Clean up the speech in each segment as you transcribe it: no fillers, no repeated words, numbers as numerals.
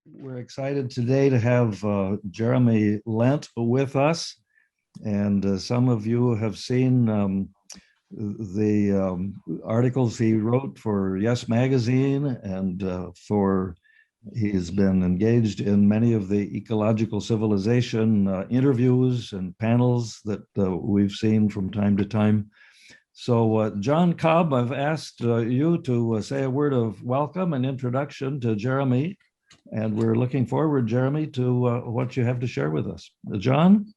We're excited today to have Jeremy Lent with us. And some of you have seen the articles he wrote for Yes Magazine, and he's been engaged in many of the ecological civilization interviews and panels that we've seen from time to time. So, John Cobb, I've asked you to say a word of welcome and introduction to Jeremy. And we're looking forward, Jeremy, to what you have to share with us. John?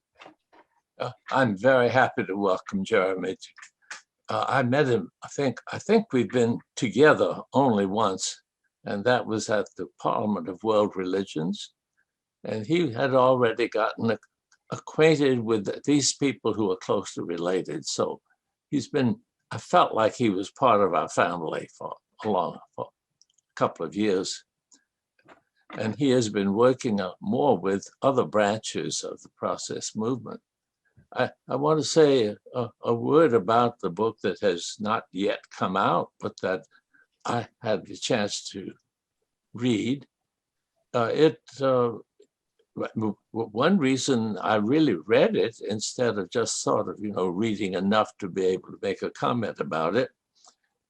I'm very happy to welcome Jeremy. I met him, I think we've been together only once, and that was at the Parliament of World Religions. And he had already gotten acquainted with these people who are closely related. So I felt like he was part of our family for a couple of years. And he has been working more with other branches of the process movement. I want to say a word about the book that has not yet come out, but that I had the chance to read. One reason I really read it instead of just sort of, reading enough to be able to make a comment about it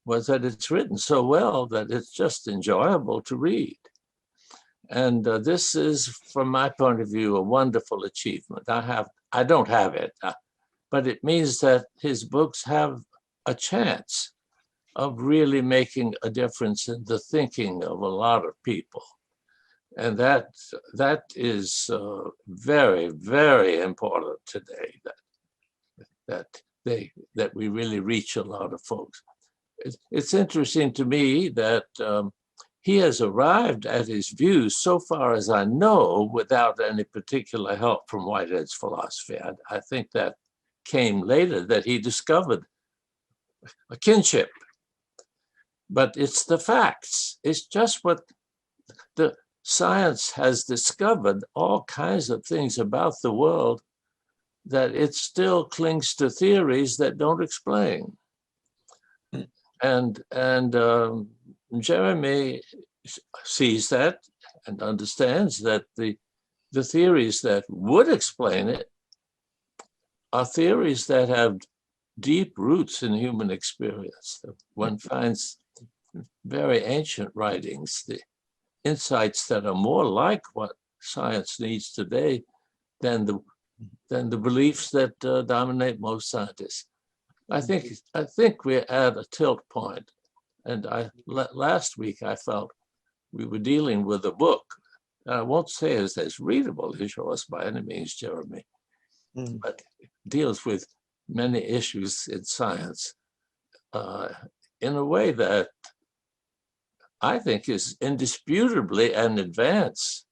was that it's written so well that it's just enjoyable to read. And this is, from my point of view, a wonderful achievement. I don't have it, but it means that his books have a chance of really making a difference in the thinking of a lot of people. And that is very, very important today, that we really reach a lot of folks. It's interesting to me that he has arrived at his views, so far as I know, without any particular help from Whitehead's philosophy. I think that came later, that he discovered a kinship. But it's the facts. It's just what the science has discovered, all kinds of things about the world, that it still clings to theories that don't explain. And Jeremy sees that and understands that the theories that would explain it are theories that have deep roots in human experience. One finds very ancient writings, the insights that are more like what science needs today than the beliefs that dominate most scientists. I think we're at a tilt point. And last week I felt we were dealing with a book. I won't say it's as readable as yours by any means, Jeremy, but it deals with many issues in science in a way that I think is indisputably an advance,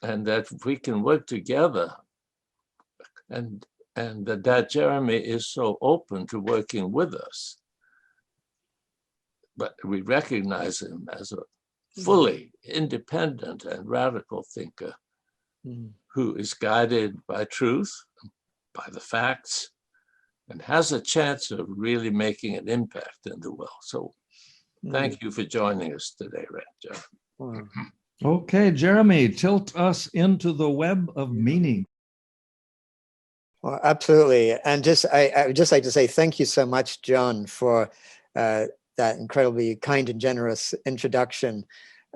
and that we can work together, and that Jeremy is so open to working with us. But we recognize him as a fully independent and radical thinker who is guided by truth, by the facts, and has a chance of really making an impact in the world. So thank you for joining us today, Jeremy. Okay, Jeremy, tilt us into the web of meaning. Well, absolutely. And I would just like to say thank you so much, John, for that incredibly kind and generous introduction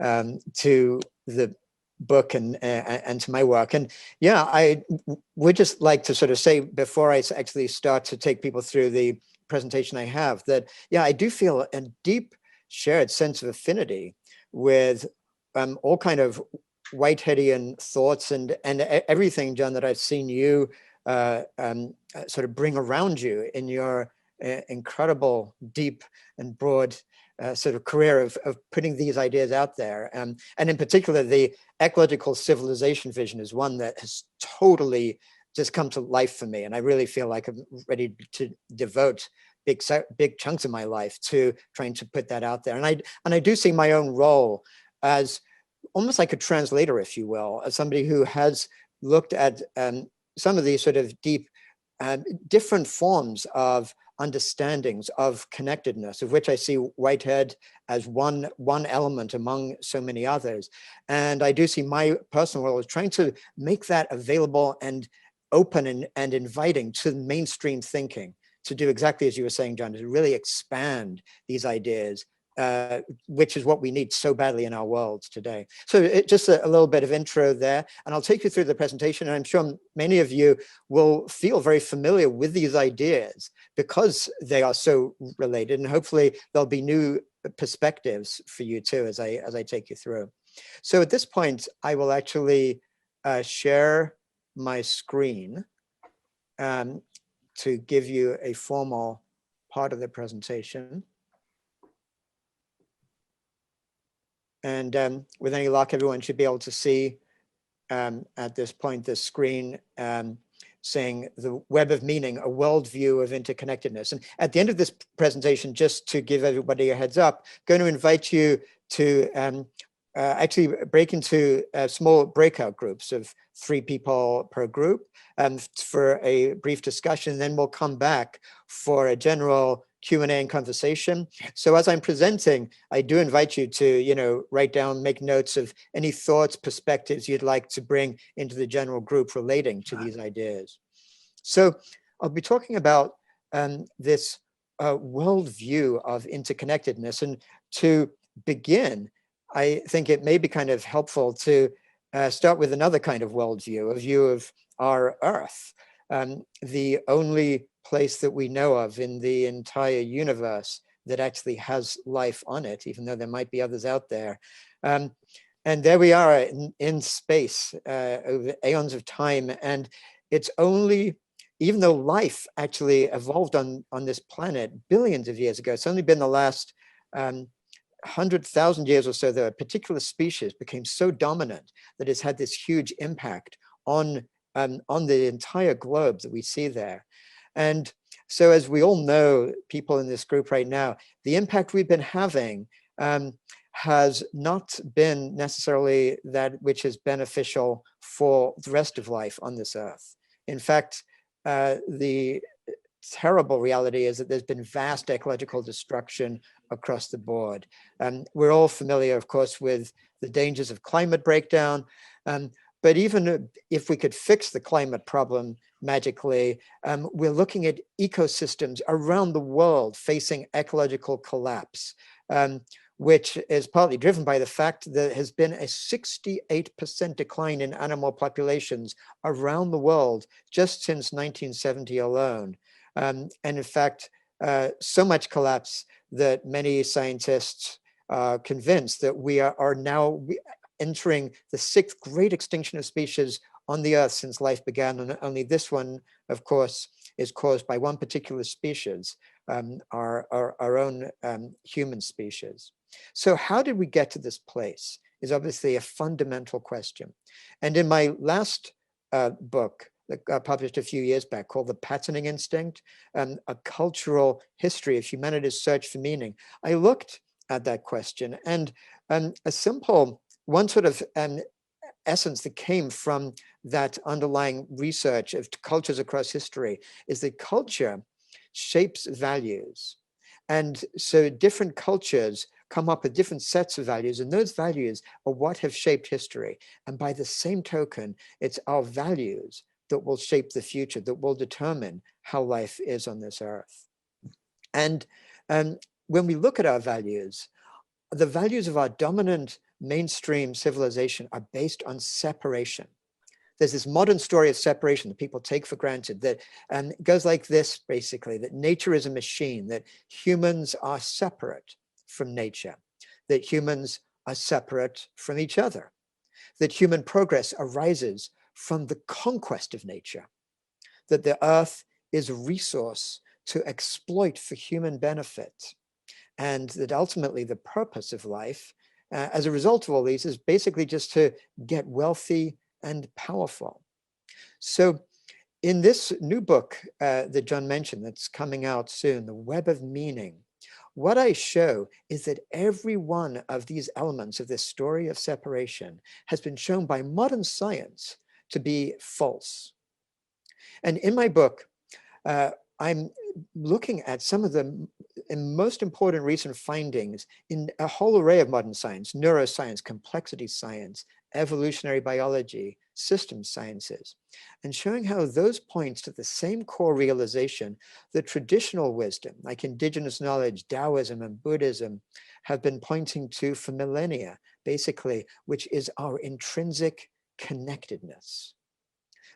to the book and to my work. And yeah, I would just like to sort of say, before I actually start to take people through the presentation I have, that, yeah, I do feel a deep shared sense of affinity with all kind of Whiteheadian thoughts and everything, John, that I've seen you sort of bring around you in your incredible, deep and broad sort of career of putting these ideas out there. And in particular, the ecological civilization vision is one that has totally just come to life for me. And I really feel like I'm ready to devote big chunks of my life to trying to put that out there. And I do see my own role as almost like a translator, if you will, as somebody who has looked at some of these sort of deep, different forms of understandings of connectedness, of which I see Whitehead as one element among so many others. And I do see my personal role as trying to make that available and open and inviting to mainstream thinking, to do exactly as you were saying, John, to really expand these ideas, which is what we need so badly in our world today. So just a little bit of intro there, and I'll take you through the presentation, and I'm sure many of you will feel very familiar with these ideas because they are so related, and hopefully there'll be new perspectives for you too as I take you through. So at this point, I will actually share my screen to give you a formal part of the presentation. And with any luck, everyone should be able to see at this point the screen saying the web of meaning, a worldview of interconnectedness. And at the end of this presentation, just to give everybody a heads up, I'm going to invite you to actually break into small breakout groups of 3 people per group for a brief discussion. Then we'll come back for a general Q&A and conversation. So as I'm presenting, I do invite you to, write down, make notes of any thoughts, perspectives you'd like to bring into the general group relating to these ideas. So I'll be talking about this worldview of interconnectedness. And to begin, I think it may be kind of helpful to start with another kind of worldview, a view of our Earth, the only place that we know of in the entire universe that actually has life on it, even though there might be others out there. And there we are in space over aeons of time. And it's only, even though life actually evolved on this planet billions of years ago, it's only been the last 100,000 years or so that a particular species became so dominant that it's had this huge impact on the entire globe that we see there. And so as we all know, people in this group right now, the impact we've been having has not been necessarily that which is beneficial for the rest of life on this earth. In fact, the terrible reality is that there's been vast ecological destruction across the board. We're all familiar, of course, with the dangers of climate breakdown. But even if we could fix the climate problem magically, we're looking at ecosystems around the world facing ecological collapse, which is partly driven by the fact that there has been a 68% decline in animal populations around the world just since 1970 alone. And in fact, so much collapse that many scientists are convinced that we are now entering the 6th great extinction of species on the earth since life began. And only this one, of course, is caused by one particular species, our own human species. So how did we get to this place is obviously a fundamental question. And in my last book, that published a few years back, called The Patterning Instinct, a cultural history of humanity's search for meaning, I looked at that question, and a simple one sort of essence that came from that underlying research of cultures across history is that culture shapes values. And so different cultures come up with different sets of values, and those values are what have shaped history. And by the same token, it's our values that will shape the future, that will determine how life is on this earth. And when we look at our values, the values of our dominant mainstream civilization are based on separation. There's this modern story of separation that people take for granted that goes like this, basically, that nature is a machine, that humans are separate from nature, that humans are separate from each other, that human progress arises from the conquest of nature, that the earth is a resource to exploit for human benefit, and that ultimately the purpose of life, as a result of all these, is basically just to get wealthy and powerful. So in this new book that John mentioned that's coming out soon, The Web of Meaning, what I show is that every one of these elements of this story of separation has been shown by modern science to be false. And in my book, I'm looking at some of the most important recent findings in a whole array of modern science: neuroscience, complexity science, evolutionary biology, systems sciences, and showing how those points to the same core realization that traditional wisdom, like indigenous knowledge, Taoism, and Buddhism, have been pointing to for millennia, basically, which is our intrinsic connectedness,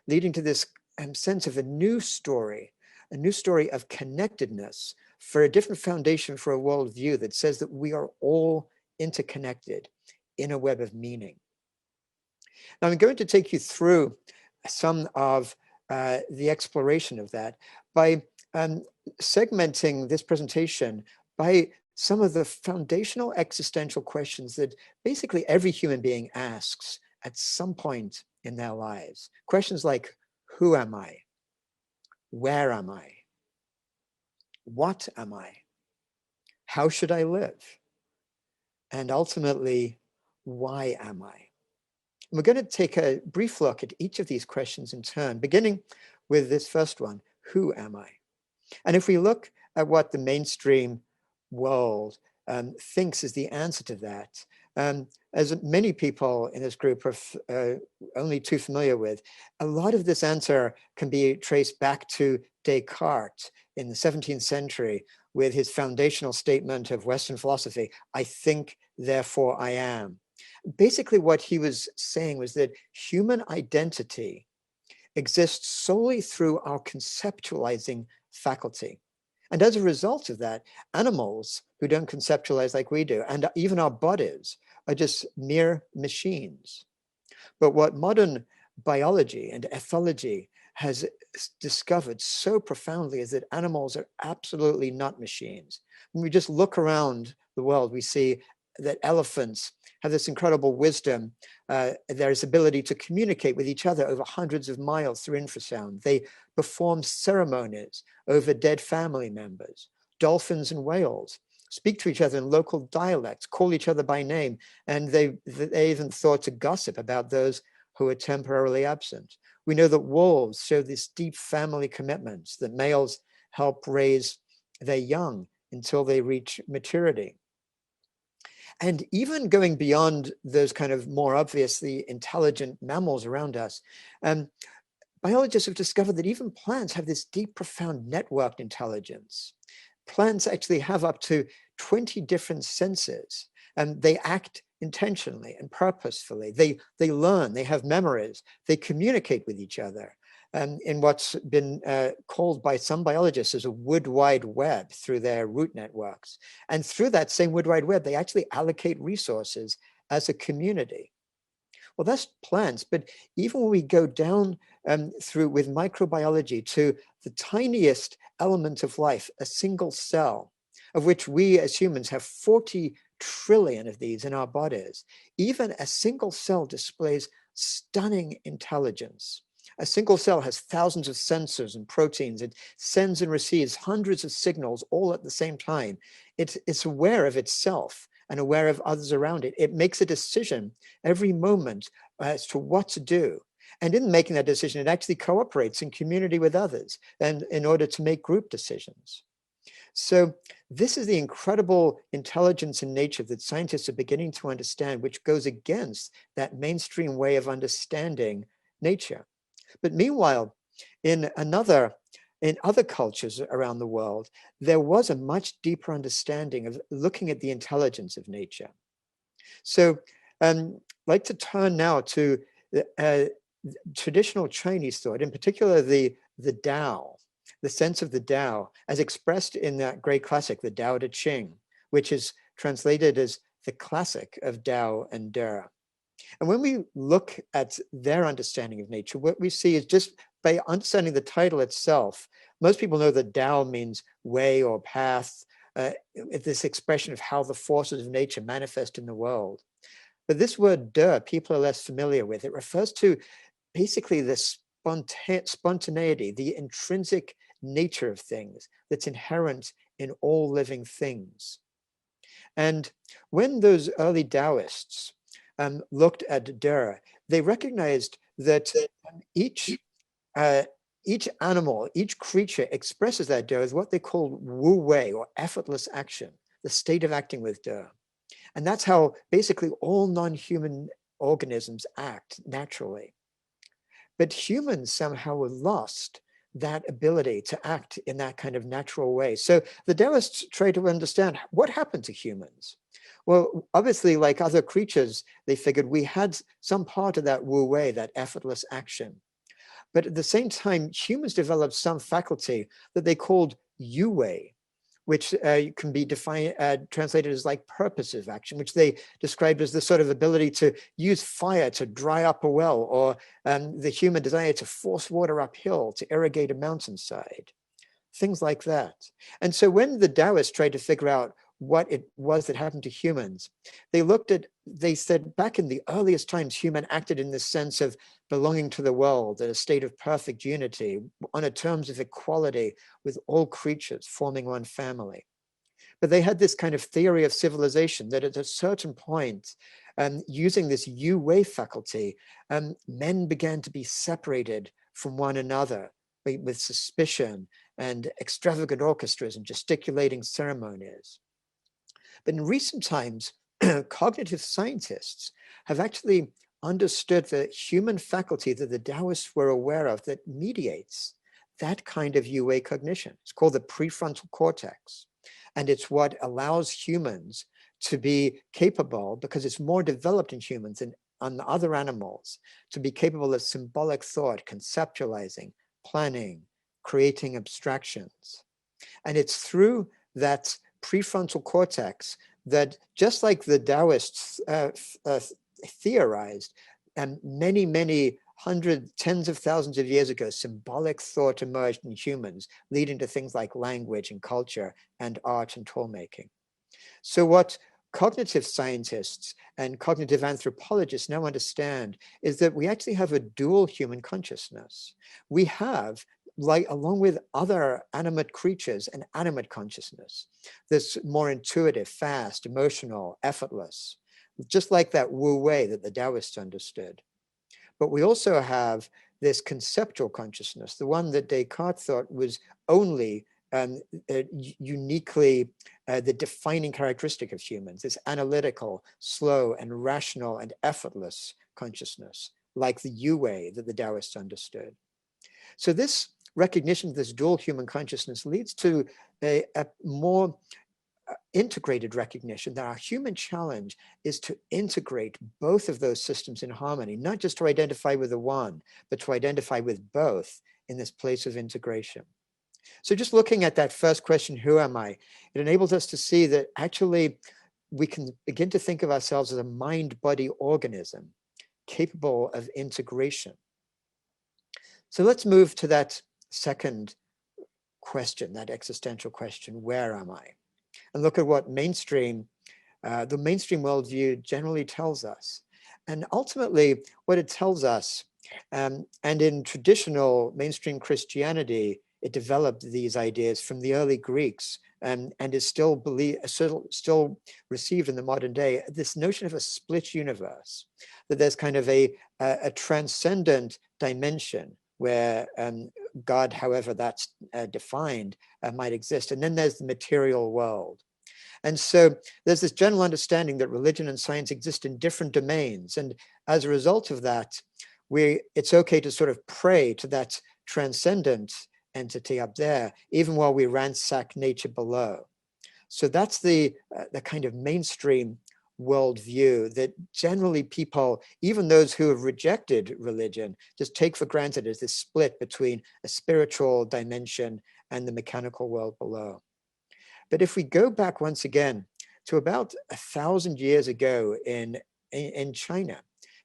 leading to this sense of a new story of connectedness for a different foundation for a worldview that says that we are all interconnected in a web of meaning. Now, I'm going to take you through some of the exploration of that by segmenting this presentation by some of the foundational existential questions that basically every human being asks at some point in their lives. Questions like, who am I? Where am I? What am I? How should I live? And ultimately, why am I? We're going to take a brief look at each of these questions in turn, beginning with this first one, who am I? And if we look at what the mainstream world thinks is the answer to that, as many people in this group are only too familiar with, a lot of this answer can be traced back to Descartes in the 17th century with his foundational statement of Western philosophy, I think, therefore I am. Basically, what he was saying was that human identity exists solely through our conceptualizing faculty. And as a result of that, animals who don't conceptualize like we do, and even our bodies, are just mere machines. But what modern biology and ethology has discovered so profoundly is that animals are absolutely not machines. When we just look around the world, we see that elephants have this incredible wisdom, their ability to communicate with each other over hundreds of miles through infrasound. They perform ceremonies over dead family members. Dolphins and whales speak to each other in local dialects, call each other by name, and they even thought to gossip about those who are temporarily absent. We know that wolves show this deep family commitment, that males help raise their young until they reach maturity. And even going beyond those kind of more obviously intelligent mammals around us, biologists have discovered that even plants have this deep, profound networked intelligence. Plants actually have up to 20 different senses, and they act intentionally and purposefully. They learn, they have memories, they communicate with each other in what's been called by some biologists as a wood wide web through their root networks. And through that same wood wide web, they actually allocate resources as a community. Well, that's plants, but even when we go down through with microbiology to the tiniest element of life, a single cell, of which we as humans have 40 trillion of these in our bodies, even a single cell displays stunning intelligence. A single cell has thousands of sensors and proteins. It sends and receives hundreds of signals all at the same time. It's aware of itself and aware of others around it. It makes a decision every moment as to what to do. And in making that decision, it actually cooperates in community with others and in order to make group decisions. So this is the incredible intelligence in nature that scientists are beginning to understand, which goes against that mainstream way of understanding nature. But meanwhile, in other cultures around the world, there was a much deeper understanding of looking at the intelligence of nature. So I'd like to turn now to traditional Chinese thought, in particular the Tao, the sense of the Tao, as expressed in that great classic, the Tao Te Ching, which is translated as the classic of Tao and De. And when we look at their understanding of nature, what we see is just by understanding the title itself, most people know that Tao means way or path, this expression of how the forces of nature manifest in the world. But this word De, people are less familiar with. It refers to basically the spontaneity, the intrinsic nature of things that's inherent in all living things. And when those early Taoists looked at De, they recognized that each each animal, each creature expresses that De as what they call wu wei, or effortless action, the state of acting with De. And that's how basically all non-human organisms act naturally. But humans somehow have lost that ability to act in that kind of natural way. So the Taoists try to understand what happened to humans. Well, obviously, like other creatures, they figured we had some part of that wu wei, that effortless action. But at the same time, humans developed some faculty that they called yu wei, which can be defined, translated as like purposive action, which they described as the sort of ability to use fire to dry up a well, or the human desire to force water uphill, to irrigate a mountainside, things like that. And so when the Taoists tried to figure out what it was that happened to humans, they said back in the earliest times, human acted in this sense of belonging to the world, at a state of perfect unity, on a terms of equality with all creatures, forming one family. But they had this kind of theory of civilization that at a certain point, using this yu wei faculty, men began to be separated from one another with suspicion and extravagant orchestras and gesticulating ceremonies. But in recent times, cognitive scientists have actually understood the human faculty that the Taoists were aware of that mediates that kind of yu wei cognition. It's called the prefrontal cortex. And it's what allows humans to be capable, because it's more developed in humans than on other animals, to be capable of symbolic thought, conceptualizing, planning, creating abstractions. And it's through that prefrontal cortex that, just like the Taoists theorized, and many tens of thousands of years ago, symbolic thought emerged in humans, leading to things like language and culture and art and tool making. So what cognitive scientists and cognitive anthropologists now understand is that we actually have a dual human consciousness. We have, like, along with other animate creatures, an animate consciousness that's more intuitive, fast, emotional, effortless, just like that wu wei that the Taoists understood. But we also have this conceptual consciousness, the one that Descartes thought was only uniquely the defining characteristic of humans, this analytical, slow, and rational and effortless consciousness, like the yu wei that the Taoists understood. So this recognition of this dual human consciousness leads to a more integrated recognition that our human challenge is to integrate both of those systems in harmony, not just to identify with the one, but to identify with both in this place of integration. So just looking at that first question, who am I? It enables us to see that actually we can begin to think of ourselves as a mind-body organism capable of integration. So let's move to that second question, that existential question, where am I? And look at what the mainstream worldview generally tells us. And ultimately, what it tells us, and in traditional mainstream Christianity, it developed these ideas from the early Greeks, and is still received in the modern day, this notion of a split universe, that there's kind of a transcendent dimension where God, however that's defined, might exist. And then there's the material world. And so there's this general understanding that religion and science exist in different domains. And as a result of that, it's okay to sort of pray to that transcendent entity up there, even while we ransack nature below. So that's the kind of mainstream worldview that generally people, even those who have rejected religion, just take for granted as this split between a spiritual dimension and the mechanical world below. But if we go back once again to about 1,000 years ago in China,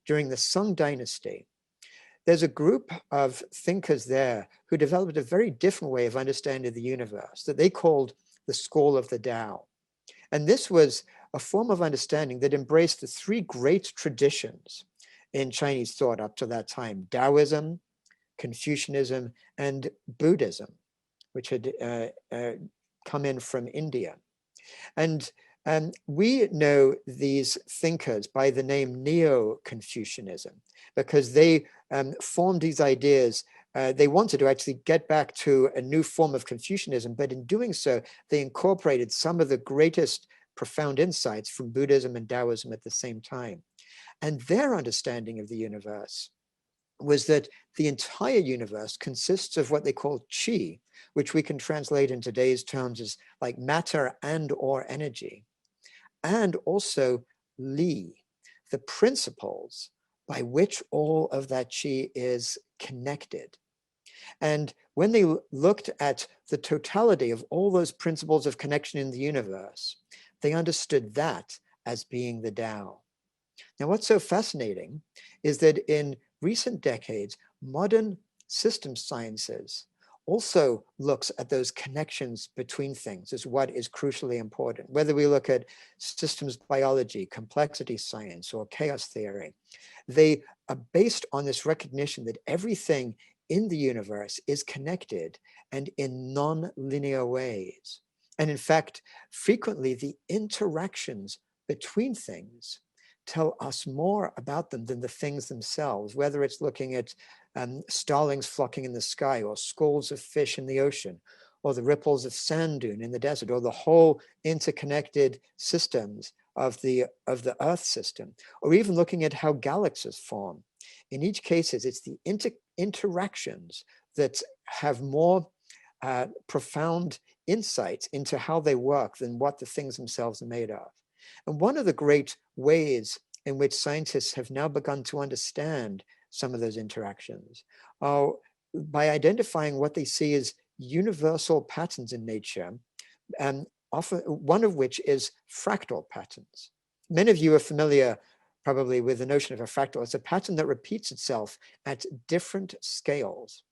during the Song Dynasty, there's a group of thinkers there who developed a very different way of understanding the universe that they called the School of the Tao. And this was a form of understanding that embraced the three great traditions in Chinese thought up to that time: Taoism, Confucianism, and Buddhism, which had come in from India. And we know these thinkers by the name Neo-Confucianism, because they formed these ideas they wanted to actually get back to a new form of Confucianism, but in doing so, they incorporated some of the greatest profound insights from Buddhism and Taoism at the same time. And their understanding of the universe was that the entire universe consists of what they call qi, which we can translate in today's terms as like matter and or energy, and also li, the principles by which all of that qi is connected. And when they looked at the totality of all those principles of connection in the universe, they understood that as being the Tao. Now, what's so fascinating is that in recent decades, modern system sciences also looks at those connections between things as what is crucially important. Whether we look at systems biology, complexity science, or chaos theory, they are based on this recognition that everything in the universe is connected and in non-linear ways. And in fact, frequently the interactions between things tell us more about them than the things themselves, whether it's looking at starlings flocking in the sky, or schools of fish in the ocean, or the ripples of sand dune in the desert, or the whole interconnected systems of the Earth system, or even looking at how galaxies form. In each case, it's the interactions that have more profound insights into how they work than what the things themselves are made of. And one of the great ways in which scientists have now begun to understand some of those interactions are by identifying what they see as universal patterns in nature, and often one of which is fractal patterns. Many of you are familiar probably with the notion of a fractal. It's a pattern that repeats itself at different scales,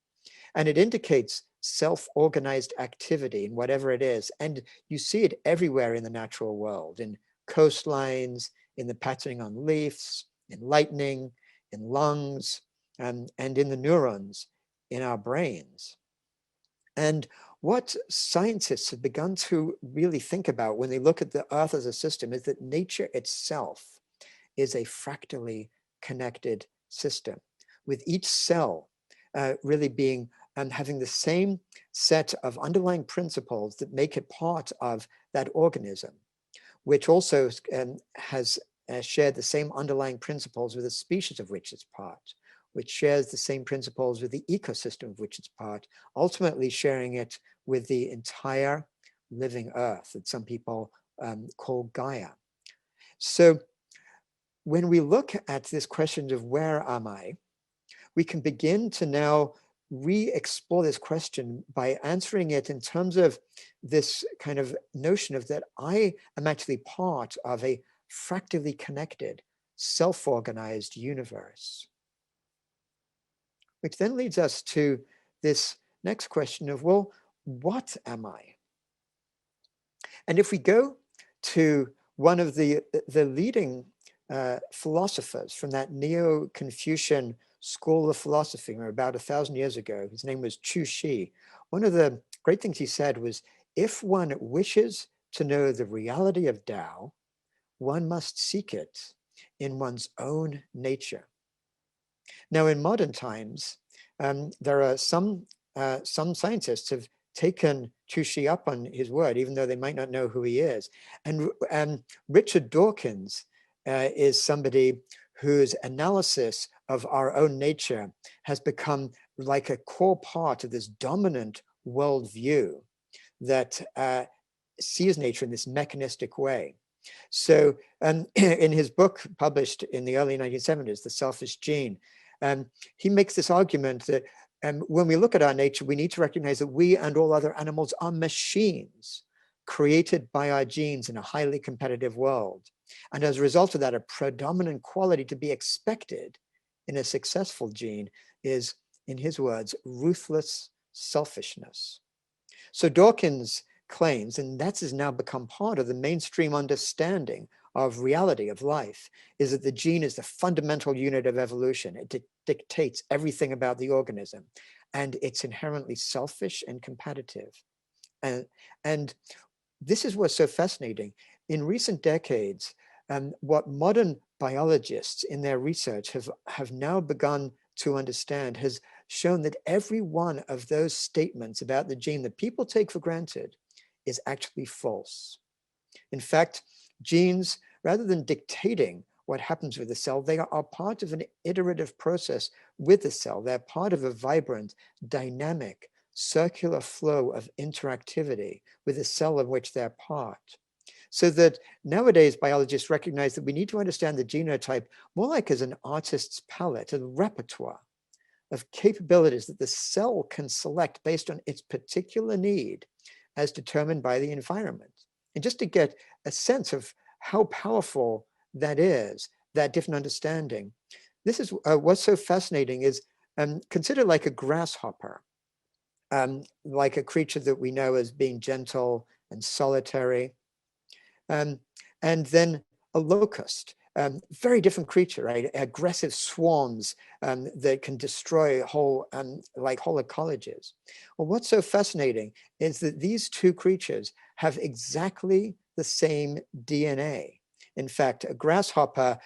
and it indicates self-organized activity in whatever it is. And you see it everywhere in the natural world, in coastlines, in the patterning on leaves, in lightning, in lungs, and in the neurons in our brains. And what scientists have begun to really think about when they look at the Earth as a system is that nature itself is a fractally connected system, with each cell really being having the same set of underlying principles that make it part of that organism, which also has shared the same underlying principles with the species of which it's part, which shares the same principles with the ecosystem of which it's part, ultimately sharing it with the entire living Earth that some people call Gaia. So when we look at this question of where am I, we can begin to now re-explore this question by answering it in terms of this kind of notion of that I am actually part of a fractally connected, self-organized universe. Which then leads us to this next question of, well, what am I? And if we go to one of the leading philosophers from that Neo-Confucian school of philosophy from about 1,000 years ago, his name was Chu Shi. One of the great things he said was, if one wishes to know the reality of Tao, one must seek it in one's own nature. Now, in modern times, there are some scientists have taken Chu Shi up on his word, even though they might not know who he is. And Richard Dawkins is somebody whose analysis of our own nature has become like a core part of this dominant worldview that sees nature in this mechanistic way. So in his book published in the early 1970s, The Selfish Gene, he makes this argument that when we look at our nature, we need to recognize that we and all other animals are machines created by our genes in a highly competitive world. And as a result of that, a predominant quality to be expected in a successful gene is, in his words, ruthless selfishness. So Dawkins claims, and that has now become part of the mainstream understanding of reality of life, is that the gene is the fundamental unit of evolution. It dictates everything about the organism, and it's inherently selfish and competitive. And this is what's so fascinating. In recent decades, what modern biologists in their research have now begun to understand has shown that every one of those statements about the gene that people take for granted is actually false. In fact, genes, rather than dictating what happens with the cell, they are part of an iterative process with the cell. They're part of a vibrant, dynamic, circular flow of interactivity with the cell of which they're part. So that nowadays biologists recognize that we need to understand the genotype more like as an artist's palette, a repertoire of capabilities that the cell can select based on its particular need as determined by the environment. And just to get a sense of how powerful that is, that different understanding, this is what's so fascinating is consider like a grasshopper, like a creature that we know as being gentle and solitary, and then a locust. Very different creature, right? Aggressive swarms that can destroy whole ecologies. Well, what's so fascinating is that these two creatures have exactly the same DNA. In fact, a grasshopper,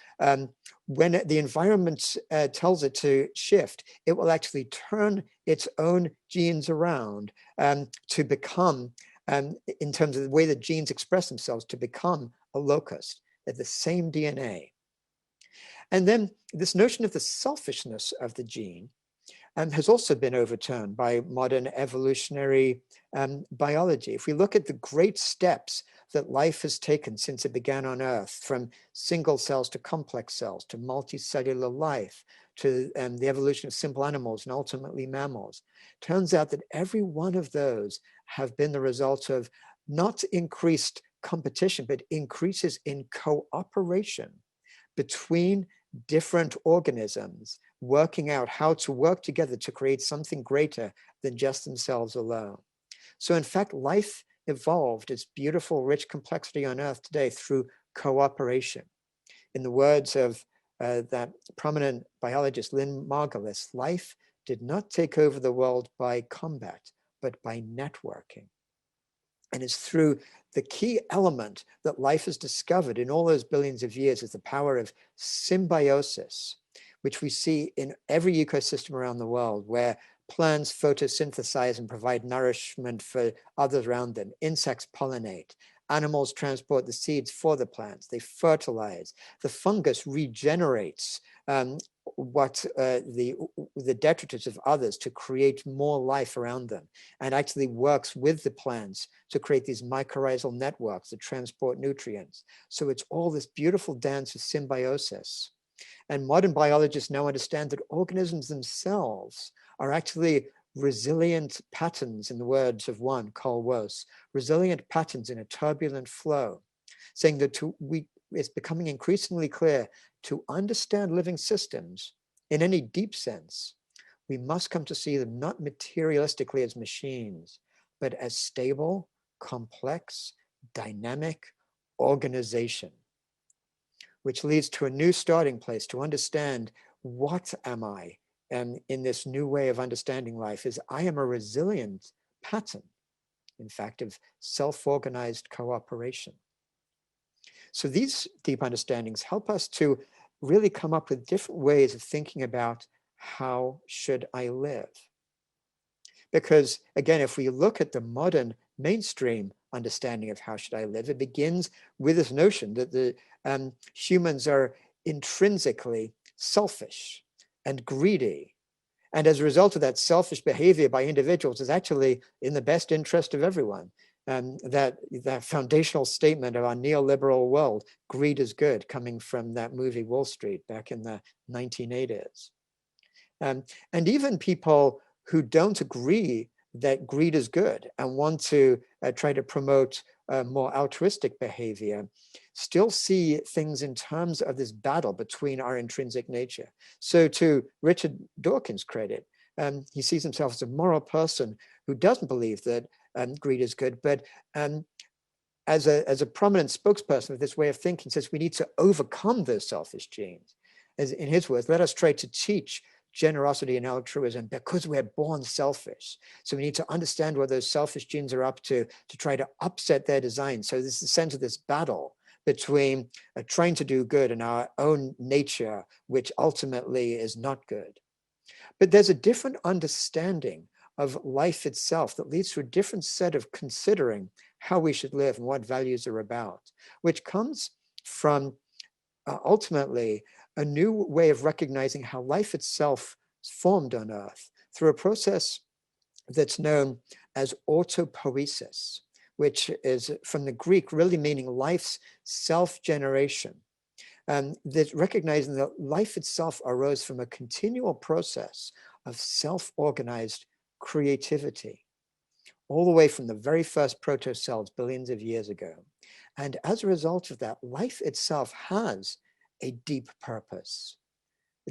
when the environment tells it to shift, it will actually turn its own genes around to become, in terms of the way that genes express themselves, to become a locust. At the same DNA. And then this notion of the selfishness of the gene has also been overturned by modern evolutionary biology. If we look at the great steps that life has taken since it began on Earth, from single cells to complex cells, to multicellular life, to the evolution of simple animals and ultimately mammals, turns out that every one of those have been the result of not increased competition, but increases in cooperation between different organisms, working out how to work together to create something greater than just themselves alone. So in fact, life evolved its beautiful, rich complexity on Earth today through cooperation. In the words of that prominent biologist, Lynn Margulis, life did not take over the world by combat, but by networking. And it's through the key element that life has discovered in all those billions of years is the power of symbiosis, which we see in every ecosystem around the world, where plants photosynthesize and provide nourishment for others around them. Insects pollinate. Animals transport the seeds for the plants. They fertilize. The fungus regenerates the detritus of others to create more life around them, and actually works with the plants to create these mycorrhizal networks that transport nutrients. So it's all this beautiful dance of symbiosis. And modern biologists now understand that organisms themselves are actually resilient patterns, in the words of one, Carl Woese, resilient patterns in a turbulent flow, saying that it's becoming increasingly clear to understand living systems in any deep sense, we must come to see them not materialistically as machines, but as stable, complex, dynamic organization, which leads to a new starting place to understand what am I in this new way of understanding life is I am a resilient pattern, in fact, of self-organized cooperation. So these deep understandings help us to really come up with different ways of thinking about how should I live? Because again, if we look at the modern mainstream understanding of how should I live, it begins with this notion that the humans are intrinsically selfish and greedy. And as a result of that selfish behavior by individuals is actually in the best interest of everyone. That foundational statement of our neoliberal world, greed is good, coming from that movie Wall Street back in the 1980s. And even people who don't agree that greed is good and want to try to promote more altruistic behavior still see things in terms of this battle between our intrinsic nature. So to Richard Dawkins' credit, he sees himself as a moral person who doesn't believe that greed is good, but as a prominent spokesperson of this way of thinking, says we need to overcome those selfish genes. As in his words, let us try to teach generosity and altruism because we're born selfish. So we need to understand what those selfish genes are up to try to upset their design. So this is the sense of this battle between trying to do good and our own nature, which ultimately is not good. But there's a different understanding of life itself that leads to a different set of considering how we should live and what values are about, which comes from ultimately a new way of recognizing how life itself is formed on earth through a process that's known as autopoiesis, which is from the Greek really meaning life's self-generation. That recognizing that life itself arose from a continual process of self-organized creativity, all the way from the very first proto-cells billions of years ago. And as a result of that, life itself has a deep purpose.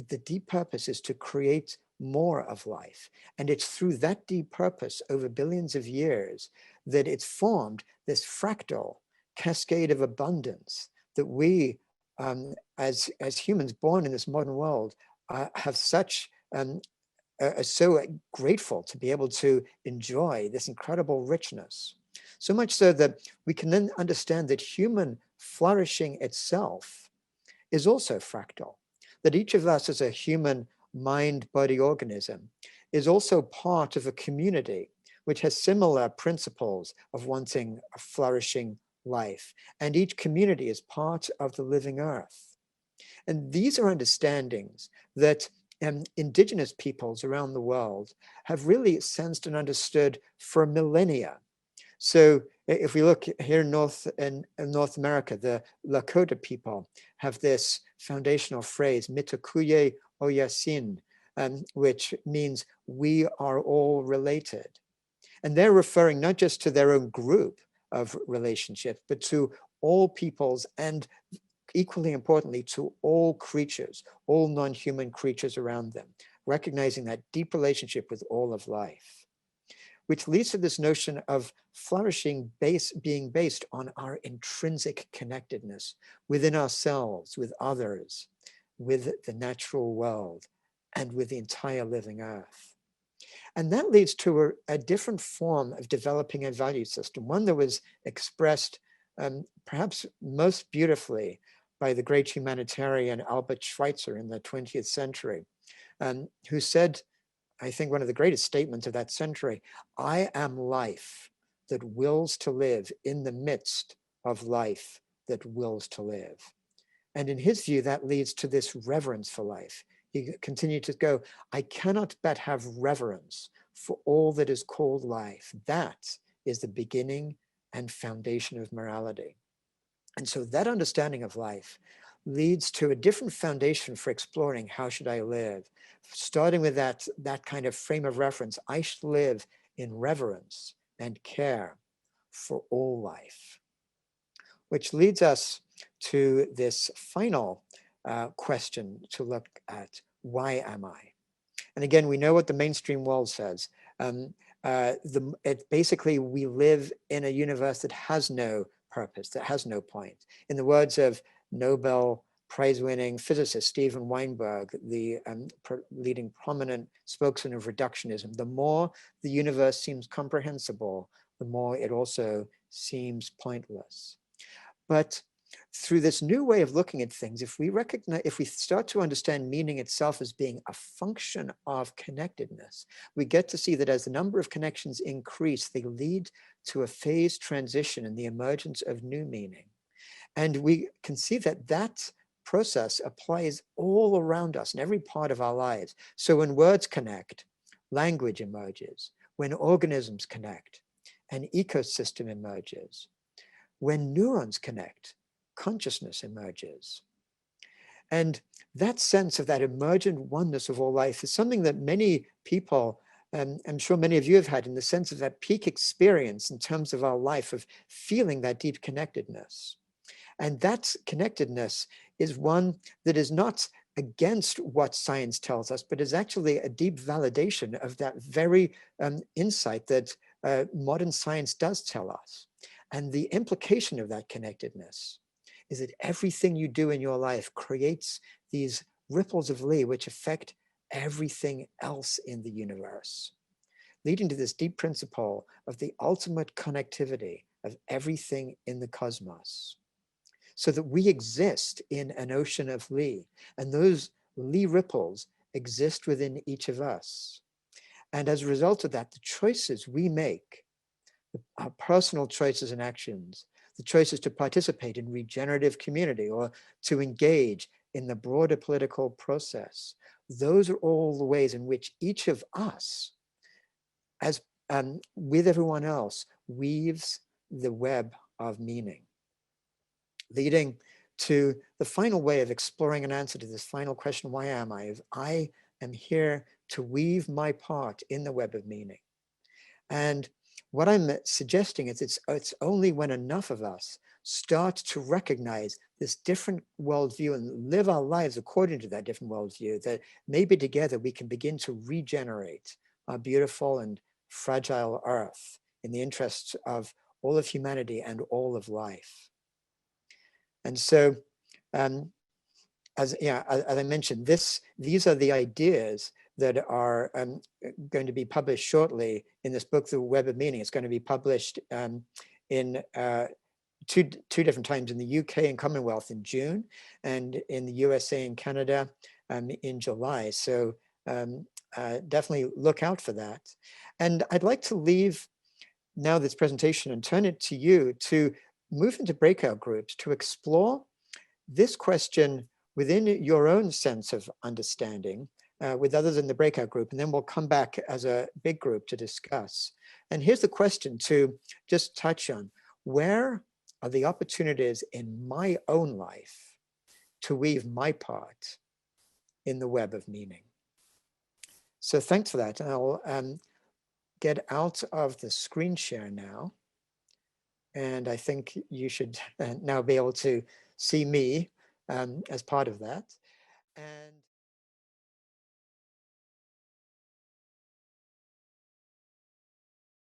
The deep purpose is to create more of life. And it's through that deep purpose over billions of years that it's formed this fractal cascade of abundance that we, as humans born in this modern world, have such are so grateful to be able to enjoy this incredible richness. So much so that we can then understand that human flourishing itself is also fractal, that each of us as a human mind-body organism is also part of a community which has similar principles of wanting a flourishing life. And each community is part of the living earth. And these are understandings that indigenous peoples around the world have really sensed and understood for millennia. So if we look here in North America, the Lakota people have this foundational phrase, Mitakuye Oyasin, which means we are all related. And they're referring not just to their own group of relationships, but to all peoples and equally importantly to all creatures, all non-human creatures around them, recognizing that deep relationship with all of life, which leads to this notion of flourishing being based on our intrinsic connectedness within ourselves, with others, with the natural world, and with the entire living earth. And that leads to a different form of developing a value system, one that was expressed perhaps most beautifully by the great humanitarian Albert Schweitzer in the 20th century, who said, I think one of the greatest statements of that century, I am life that wills to live in the midst of life that wills to live. And in his view, that leads to this reverence for life. He continued to go, I cannot but have reverence for all that is called life. That is the beginning and foundation of morality. And so that understanding of life leads to a different foundation for exploring how should I live. Starting with that kind of frame of reference, I should live in reverence and care for all life. Which leads us to this final question to look at, why am I? And again, we know what the mainstream world says. Basically, we live in a universe that has no purpose, that has no point. In the words of Nobel Prize-winning physicist Steven Weinberg, the leading prominent spokesman of reductionism, the more the universe seems comprehensible, the more it also seems pointless. But through this new way of looking at things, if we start to understand meaning itself as being a function of connectedness, we get to see that as the number of connections increase, they lead to a phase transition and the emergence of new meaning. And we can see that that process applies all around us in every part of our lives. So when words connect, language emerges. When organisms connect, an ecosystem emerges. When neurons connect, consciousness emerges. And that sense of that emergent oneness of all life is something that many people, I'm sure many of you have had, in the sense of that peak experience in terms of our life of feeling that deep connectedness. And that connectedness is one that is not against what science tells us, but is actually a deep validation of that very insight that modern science does tell us. And the implication of that connectedness is that everything you do in your life creates these ripples of Li, which affect everything else in the universe, leading to this deep principle of the ultimate connectivity of everything in the cosmos, so that we exist in an ocean of Li. And those Li ripples exist within each of us. And as a result of that, the choices we make, our personal choices and actions, the choices to participate in regenerative community or to engage in the broader political process, those are all the ways in which each of us, as with everyone else, weaves the web of meaning, leading to the final way of exploring an answer to this final question, why am I? Is I am here to weave my part in the web of meaning. And what I'm suggesting is it's only when enough of us start to recognize this different worldview and live our lives according to that different worldview that maybe together we can begin to regenerate our beautiful and fragile earth in the interests of all of humanity and all of life. And so, as I mentioned, these are the ideas that are going to be published shortly in this book, The Web of Meaning. It's going to be published in two different times, in the UK and Commonwealth in June, and in the USA and Canada in July. So definitely look out for that. And I'd like to leave now this presentation and turn it to you to move into breakout groups to explore this question within your own sense of understanding with others in the breakout group, and then we'll come back as a big group to discuss. And here's the question to just touch on: where are the opportunities in my own life to weave my part in the web of meaning? So thanks for that. And I'll get out of the screen share now. And I think you should now be able to see me as part of that. And